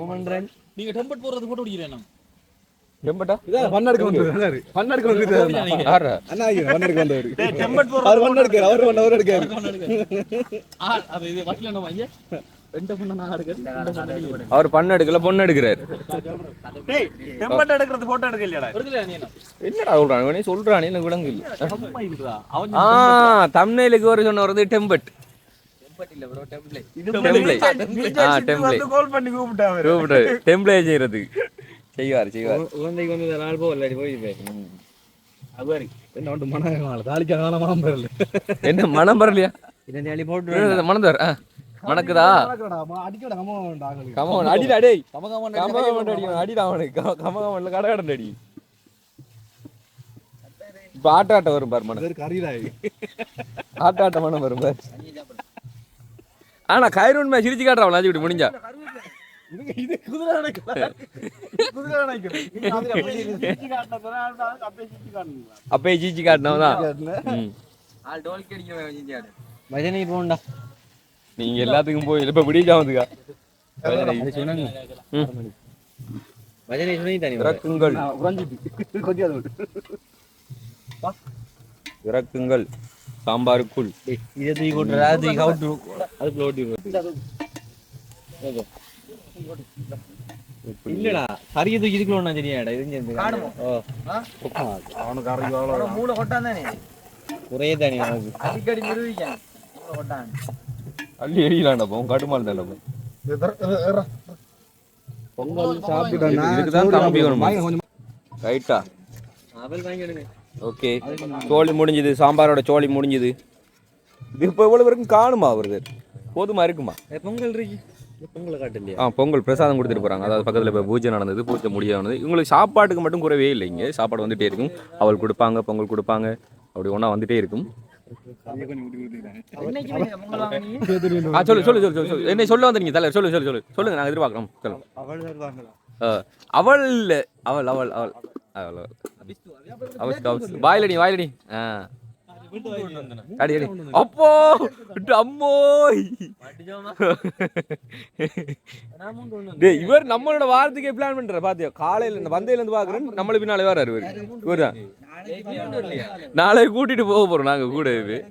ஓமன்றன் நீங்க டெம்பட் போடுறது போட்டு பிடிக்கிறேன் எம்பட்டா இதான் பண்ணடுக்கு வந்தது பண்ணடுக்கு வந்தது யாரா அண்ணா ஐயோ பண்ணடுக்கு வந்தவர் டெம்பட் அவர் பண்ணடுக்காரு அவர் எடுக்காரு அது இது வட்டில நம்ம ஐயா ரெண்டு பொண்ணு நான் எடுக்கிறேன் அவர் பண்ண எடுக்கல பொண்ணு எடுக்கிறாரு டேய் டெம்பட் எடுக்கிறது போட்டோ எடுக்க இல்லையாடா எடுக்கல நீ என்னடா சொல்றான் இவனே சொல்றானே எனக்கு விளங்கு இல்ல அம்மா இருக்குடா அவன் தம்ப்நெயிலுக்கு ஒரு சொன்ன வரது டெம்பட் இல்ல ப்ரோ டெம்ப்ளேட் டெம்ப்ளேட் கால் பண்ணி கூப்பிட்டாரு கூப்பிட்டு டெம்ப்ளேட் செய்யறது செய்வார் குழந்தைக்கு வந்து நாள் போகல போய் அது என்ன ஒன்று மனம் தாளிக்கான மனம் பெறல என்ன மனம் பரலையா இந்த அடி போட்டு மனம் தர மணக்குதா அடிக்கடா கமவன் அடிடா டேய் கமகமன் கமகமன் அடிக்கணும் அடிடா அவனுக்கு கமகமன்ல கடகடன் அடி இப்ப ஆட்டாட்ட வரும் பாரு மனம் கறியிலாய் ஆட்டாட்ட மனம் வரும் பாரு ஆனா கயிறு உண்மை சிரிச்சு காட்டுறான் நாச்சு இப்படி முடிஞ்சா இது குதிரை அப்பயே சீச்சி காட்டினவதான் ஆள் டோல் கடிக்க பஜனை போண்டா நீங்க எல்லாத்துக்கும் போய் இப்ப விடிஞ்சா வந்துக்கா பஜனை சொல்லி தானே இறக்குங்கள் இறக்குங்கள் சாம்பாருக்குள் இதை தூக்கி கொட்டுறா தூக்கி கவுட்டு அதுக்குள்ள ஓட்டி இல்லடா கறியை தூக்கி இதுக்குள்ள ஒண்ணா சரியாடா இது அவனுக்கு அரைக்கு மூளை கொட்டான் தானே குறைய தானே அவனுக்கு அடிக்கடி நிரூபிக்கான் மூளை கொட்டான் அள்ளி எரியலாண்டா போம் கடுமால் தானே பொங்கல் சாப்பிட்டா இதுக்குதான் தம்பி வேணும் ரைட்டா அவள் வாங்கி எடுங்க ஓகே சோழி முடிஞ்சுது சாம்பாரோட சோழி முடிஞ்சுது இது இப்போ எவ்வளோ வரைக்கும் காணுமா அவருக்கு போதுமா இருக்குமா பொங்கல் இருக்கு பொங்கலை காட்டலையா பொங்கல் பிரசாதம் கொடுத்துட்டு போகிறாங்க அதாவது பக்கத்தில் இப்போ பூஜை நடந்தது பூஜை முடியானது இவங்களுக்கு சாப்பாட்டுக்கு மட்டும் குறைவே இல்லை இங்கே சாப்பாடு வந்துகிட்டே இருக்கும் அவள் கொடுப்பாங்க பொங்கல் கொடுப்பாங்க அப்படி ஒன்றா வந்துகிட்டே இருக்கும் சொல்லு என்ன சொல்ல வந்தீங்க தலைவர் சொல்லுங்க நாங்கள் எதிர்பார்க்குறோம் அவள் இல்லை அவள் அவள் அவள் அவள் அவள் வாயிலடி அடி அடி அப்போ அம்மோய் டேய் இவர் நம்மளோட வாரத்துக்கே பிளான் பண்ற பாத்தியா காலையில இந்த வந்தையில இருந்து பாக்குறேன் நம்மள பின்னாலே வராரு இவர் தான் நாளை கூட்டிட்டு போக போறோம் நாங்க கூட இது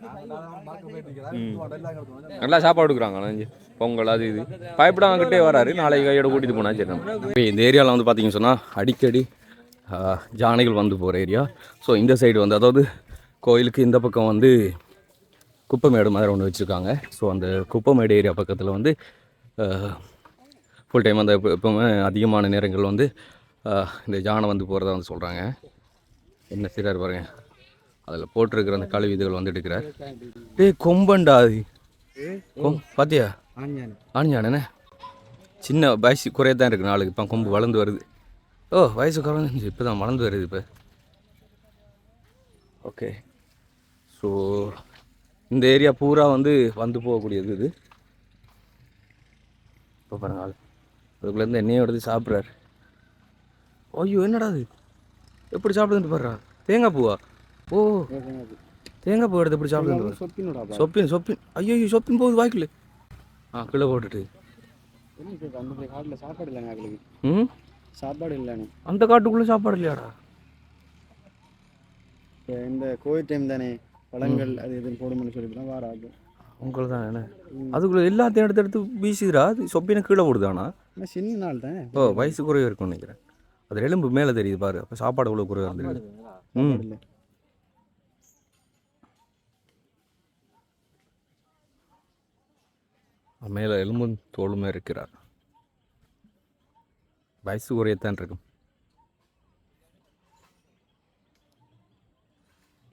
நல்லா சாப்பாடு கொடுக்குறாங்க பொங்கல் அது இது பயப்படாம கிட்டே வராரு நாளைக்கு கையோட கூட்டிட்டு போனா சரி நம்ம இந்த ஏரியாவில் வந்து பார்த்தீங்கன்னு சொன்னால் அடிக்கடி ஜானைகள் வந்து போகிற ஏரியா ஸோ இந்த சைடு வந்து அதாவது கோயிலுக்கு இந்த பக்கம் வந்து குப்பமேடு மாதிரி ஒன்று வச்சுருக்காங்க ஸோ அந்த குப்பமேடு ஏரியா பக்கத்தில் வந்து ஃபுல் டைம் அந்த எப்போவுமே அதிகமான நேரங்கள் வந்து இந்த ஜானை வந்து போகிறதா வந்து சொல்கிறாங்க என்ன செய்கிறார் பாருங்க அதில் போட்டிருக்கிற அந்த கழிவு இதுகள் வந்து எடுக்கிறார் டேய் கொம்பண்டா அது பார்த்தியா ஆணியானே சின்ன வயசு குறைய தான் இருக்குது நாளுக்கு இப்போ கொம்பு வளர்ந்து வருது வயசு குறைஞ்சி இப்போ தான் வளர்ந்து வருது இப்போ ஓகே ஸோ இந்த ஏரியா பூரா வந்து போகக்கூடியது இது இப்போ பாருங்க அதுக்குள்ளேருந்து எண்ணெயை எடுத்து சாப்பிட்றாரு ஐயோ என்னடா அது எப்படி சாப்பிடுதுன்னு பாடுறா தேங்காய் பூவா தேங்காய் பூ எடுத்து எப்படி சாப்பிடுது சொப்பின் ஐயோ சொப்பின் போகுது வாய்க்குள்ள கீழே போட்டுட்டு சாப்பாடு இல்லைங்க சாப்பாடு இல்லைன்னு அந்த காட்டுக்குள்ளே சாப்பாடு இல்லையாடா இந்த கோயில் டைம் தானே பழங்கள் அது இதுன்னு போடும்னு சொல்லிட்டுலாம் வாராது உங்களுக்கு தான் என்ன அதுக்குள்ளே எல்லாத்தையும் எடுத்து வீசுதுடா அது சொப்பினை கீழே போடுதானா சின்ன நாள் தானே வயசு குறைவாக இருக்கும்னு நினைக்கிறேன் அது எலும்பு மேலே தெரியுது பாரு அப்போ சாப்பாடு இவ்வளோ குறைவாக இருந்தது மேலே எலும்பும் தோளுமே இருக்கிறார் வயசு குறையத்தான் இருக்கும்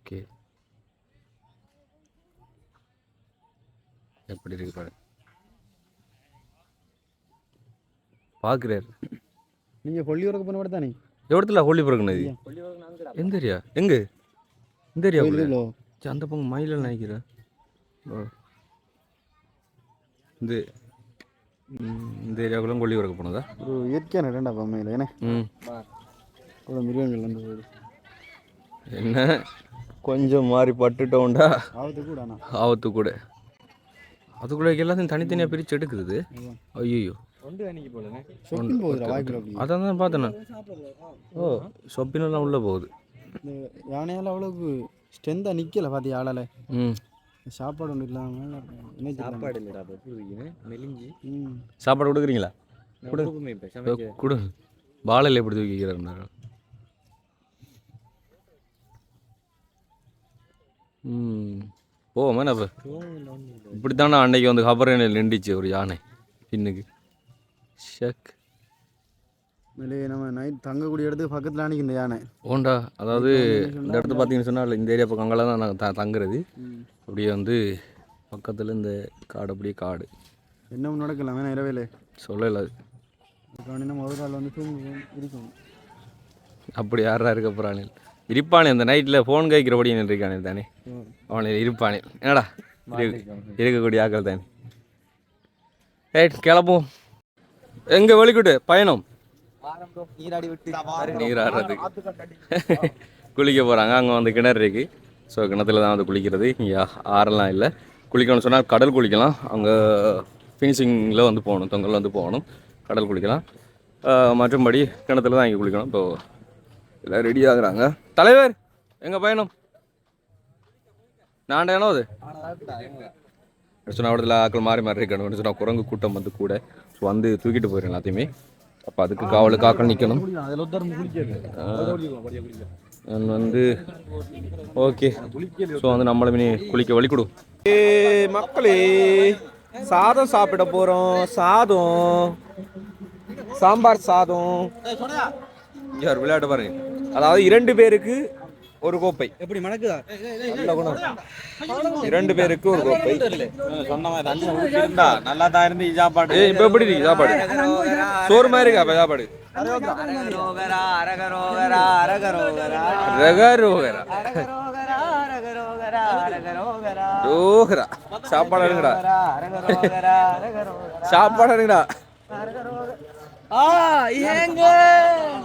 ஓகே எப்படி இருக்கு பாரு பார்க்குறாரு நீங்கள் கொல்லியூருக்கு போன விட தானே எவ்வளோத்துல ஹோலி பிறகுனது எந்த ஏரியா எங்கே இந்த ஏரியா அந்த பங்கு மயிலில் நினைக்கிறேன் இந்த ஏரியாவுக்குள்ள கொல்லி பிறக்க போனதா ஒரு இயற்கையான இடம்டா பொம்மையில் ஏன்னா அவ்வளோ மிருகங்கள் வந்து போகுது என்ன கொஞ்சம் மாறி பட்டுட்டோம்டா ஆபத்து கூட அதுக்குள்ளே எல்லாத்தையும் தனித்தனியாக பிரித்து எடுக்குது ஐயோ ஒன்று அன்னைக்கு போலங்க ஷாப்பிங் போகுதுடா வாய்க்குள்ள அப்படி. அதான் தான் பார்த்தேன் ஓ ஷாப்பிங்கெல்லாம் உள்ளே போகுது இந்த யானையால் அவ்வளோக்கு ஸ்ட்ரென்த்தாக நிற்கல பார்த்தியா ஆளால். ம் சாப்பாடு ஒன்றும் இல்லாமல் என்ன சாப்பாடு இல்லைடா மெலிஞ்சி சாப்பாடு கொடுக்குறீங்களா கொடு வாழையில் எப்படி தூக்கிக்கிறாரு போவோமா அப்போ இப்படி தானே அன்னைக்கு வந்து கபரேனில் நின்றுச்சு ஒரு யானை பின்னுக்கு ஷக் வெளியே நம்ம நைட் தங்கக்கூடிய இடத்துக்கு பக்கத்தில் அன்றைக்கி இந்த யானை ஓண்டா அதாவது இந்த இடத்துல பார்த்தீங்கன்னு சொன்னால் இந்த ஏரியா பக்கம் அங்கெல்லாம் தான் நாங்கள் தங்குறது அப்படியே வந்து பக்கத்தில் இந்த காடு அப்படியே காடு என்ன நடக்கலாம் வேணா இரவேல சொல்லலை அது நம்ம ஒரு நாள் வந்து தூங்குவோம் இருக்கும். அப்படி யாரா இருக்க போகிறானே இருப்பானே இந்த நைட்டில் ஃபோன் கைக்கிறபடி இருக்கானே தானே அவனை இருப்பானே என்னடா இருக்கக்கூடிய ஆக்கள் தானே ரைட் கிளப்போம் எங்கே வெளிக்கிட்டு பயணம் நீராடுறதுக்கு குளிக்க போகிறாங்க அங்கே வந்து கிணறு இருக்குது ஸோ கிணத்துல தான் வந்து குளிக்கிறது இங்கே ஆறெல்லாம் இல்லை குளிக்கணும்னு சொன்னால் கடல் குளிக்கலாம் அங்கே ஃபினிஷிங்கில் வந்து போகணும் தொங்கல் வந்து போகணும் கடல் குளிக்கலாம் மற்றும்படி கிணத்துல தான் இங்கே குளிக்கணும் இப்போ எல்லாம் ரெடி ஆகுறாங்க தலைவர் எங்கள் பயணம் நான் ஏனோ அது சொன்ன இடத்துல ஆக்கள் மாறி மாறி இருக்கணும் சொன்னால் குரங்கு கூட்டம் வந்து கூட ஸோ வந்து தூக்கிட்டு போயிடும் எல்லாத்தையுமே அப்போ அதுக்கு காவலுக்கு ஆக்கள் நிற்கணும் வந்து ஓகே ஸோ வந்து நம்மளுமே குளிக்க வழி கொடு மக்களே சாதம் சாப்பிட போகிறோம் சாதம் சாம்பார் சாதம் யார் விளையாட்டு பாருங்க அதாவது 2 பேருக்கு ஒரு கோப்பை எப்படி மணக்குதா நல்ல குணம் 2 பேருக்கு ஒரு கோப்பை நல்லா தான் இருந்து சாப்பாடு இப்போ எப்படி இருக்கு சாப்பாடு சோறு மாதிரி இருக்கா அப்போ சாப்பாடு ரோகரா சாப்பாடு எடுங்கடா சாப்பாடு எடுங்கடா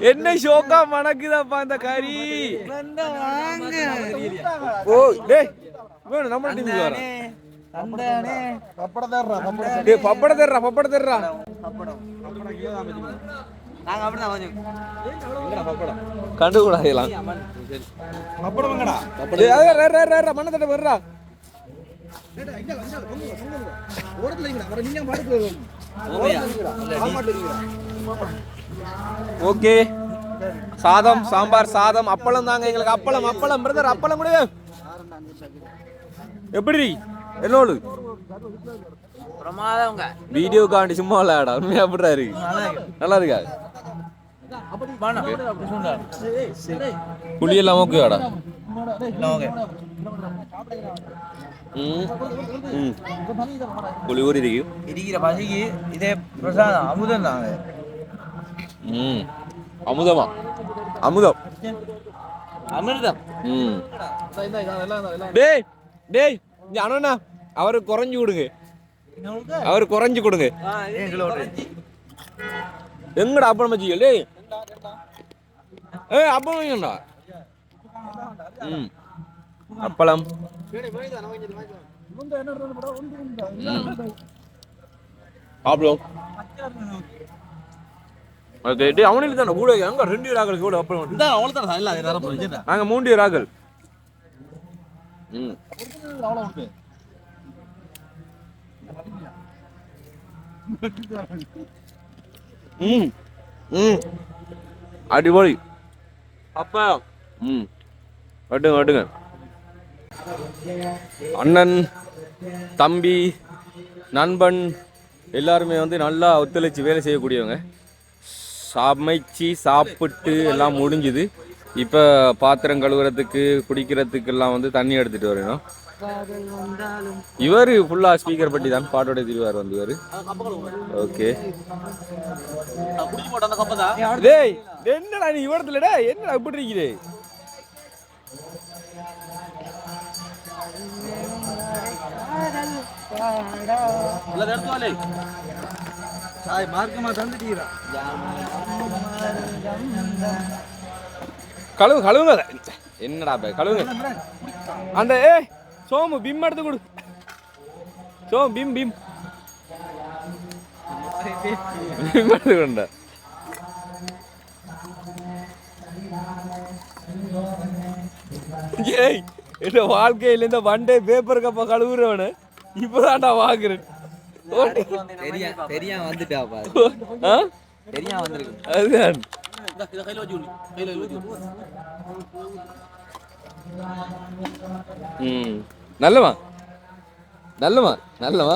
என்ன ஷோக்கா மணக்குதாப்பா இந்த கறி ஓ டேய் வேணும் நம்ம டீமுக்கு வர டேய் பப்பட தர்றா கண்டு கூட ஆகலாம் மண்ண தட்ட வர்றா ஓகே சாதம் சாம்பார் சாதம் அப்பளம் தாங்க எங்களுக்கு அப்பளம் பிரதர் அப்பளம் கூட எப்படி என்னோடு வீடியோ காண்டி சும்மா இல்லடா உண்மையா அப்படிடா இருக்கு நல்லா இருக்கா புளியெல்லாம் ஓகேடா புளி ஊறி இருக்கிற பசிக்கு இதே பிரசாதம் அமுதம் தாங்க அமுதம் அமிர்தம் டேய் டேய் அண்ணா அவரு குறைஞ்சு கொடுங்க எங்கடா அப்பளம் வச்சுக்க டேய் அப்பளம் வைங்கடா அப்பளம் அப்பளம் ஓகே டேய் அவனுக்கு தான கூட அங்க 2 ராகல் கூட அப்பளம் இந்த அவள தான் இல்ல அது நேரம் போயிடுச்சு நாங்க 3 ராகல் அடிபொலி அப்பா வட்டுங்க அண்ணன் தம்பி நண்பன் எல்லாருமே வந்து நல்லா ஒத்துழைச்சி வேலை செய்யக்கூடியவங்க சமைச்சு சாப்பிட்டு எல்லாம் முடிஞ்சுது இப்போ பாத்திரம் கழுவுறதுக்கு குடிக்கிறதுக்கெல்லாம் வந்து தண்ணி எடுத்துகிட்டு வரணும் இவர் ஃபுல்லாக ஸ்பீக்கர் பட்டி தான் பாட்டோட திருவார் வந்து இவர் ஓகே டேய் என்னடா நீ இவரத்துலடா என்னடா இப்படி இருக்கிறே கழுவுங்க என்னடா கழுவுங்க அந்த சோமு பிம் எடுத்து கொடு சோம் பிம் கொண்டா ஏய் இந்த வாழ்க்கையில இந்த வண்டே பேப்பர் கப்பா கழுவுறவனு இப்பதான்டா வாங்குறேன் தெரியா வந்துட்டாப்பா தெரியா வந்திருக்கு அதுதான் நல்லவா நல்லவா நல்லவா